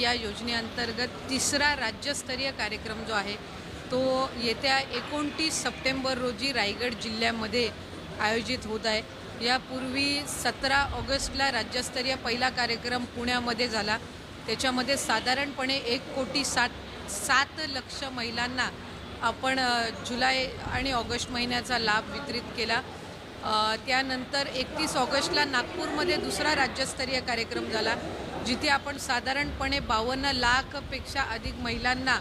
या योजनेअंतर्गत तिसरा राज्यस्तरीय कार्यक्रम जो आहे तो येत्या 29 सप्टेंबर रोजी रायगड जिल्ह्यामध्ये आयोजित होत आहे। यापूर्वी 17 ऑगस्टला राज्यस्तरीय पहिला कार्यक्रम पुण्यामध्ये झाला। त्याच्यामध्ये साधारणपणे 1,07 लक्ष महिलांना आपण जुलै आणि ऑगस्ट महिन्याचा लाभ वितरित केला। त्यानंतर 31 ऑगस्टला नागपूरमध्ये दुसरा राज्यस्तरीय कार्यक्रम झाला, जिथे आपण साधारणपणे 52 लाखपेक्षा अधिक महिलांना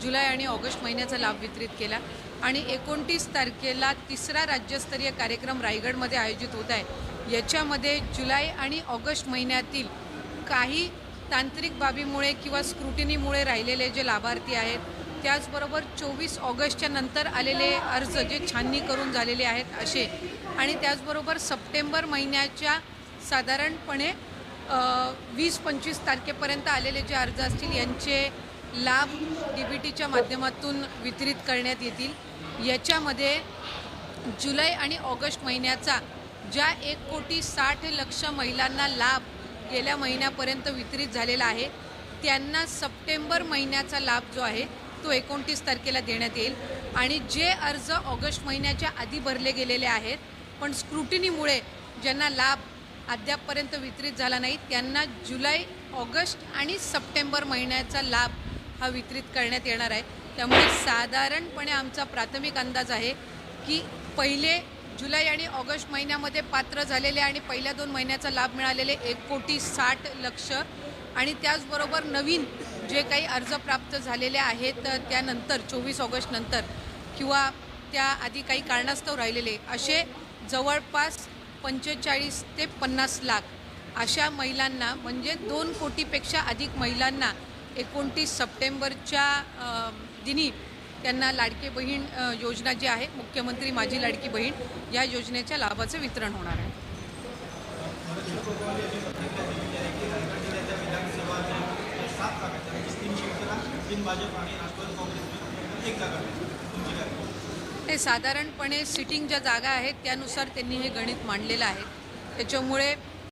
जुलै आणि ऑगस्ट महिन्याचा लाभ वितरित केला। आणि 29 तारखेला तिसरा राज्यस्तरीय कार्यक्रम रायगडमध्ये आयोजित होत आहे। याच्यामध्ये जुलै आणि ऑगस्ट महिन्यातील काही तांत्रिक बाबीमुळे किंवा स्क्रुटिनीमुळे राहिलेले जे लाभार्थी आहेत, त्याचबरोबर 24 ऑगस्टच्या नंतर आलेले अर्ज जे छाननी करून झालेले आहेत असे, आणि त्याचबरोबर सप्टेंबर महिन्याच्या साधारणपणे 20-25 तारखेपर्यंत आलेले जे अर्ज असतील यांचे लाभ DBTच्या माध्यमातून वितरित करण्यात येतील। याच्यामध्ये जुलै आणि ऑगस्ट महिन्याचा ज्या 1,60,00,000 महिलांना लाभ गेल्या महिन्यापर्यंत वितरित झालेला आहे, त्यांना सप्टेंबर महिन्याचा लाभ जो आहे तो 29 तारखेला देण्यात येईल। आणि जे अर्ज ऑगस्ट महिन्याच्या आधी भरले गेलेले आहेत पण स्क्रुटिनीमुळे ज्यांना लाभ अद्यापपर्यंत वितरित झाला नाही, त्यांना जुलै, ऑगस्ट आणि सप्टेंबर महिन्याचा लाभ हा वितरित करण्यात येणार आहे। त्यामुळे साधारणपणे आमचा प्राथमिक अंदाज आहे की पहिले जुलै आणि ऑगस्ट महिन्यामध्ये पात्र झालेले आणि पहिल्या 2 महिन्याचा लाभ मिळालेले 1,60,00,000 आणि त्याचबरोबर नवीन जे काही अर्ज प्राप्त झालेले आहेत त्यानंतर 24 ऑगस्ट नंतर किंवा त्याआधी काही कारणास्तव राहिलेले असे जवळपास 45 ते 50 लाख अशा महिलांना, म्हणजे 2 कोटीपेक्षा अधिक महिलांना 29 सप्टेंबरच्या दिनी त्यांना लाडकी बहीण योजना जी आहे, मुख्यमंत्री माझी लाडकी बहीण, या योजनेच्या लाभाचे वितरण होणार आहे। ते साधारणपणे सिटिंग ज्या जागा आहेत त्यानुसार त्यांनी हे गणित मांडलेलं आहे। त्याच्यामुळे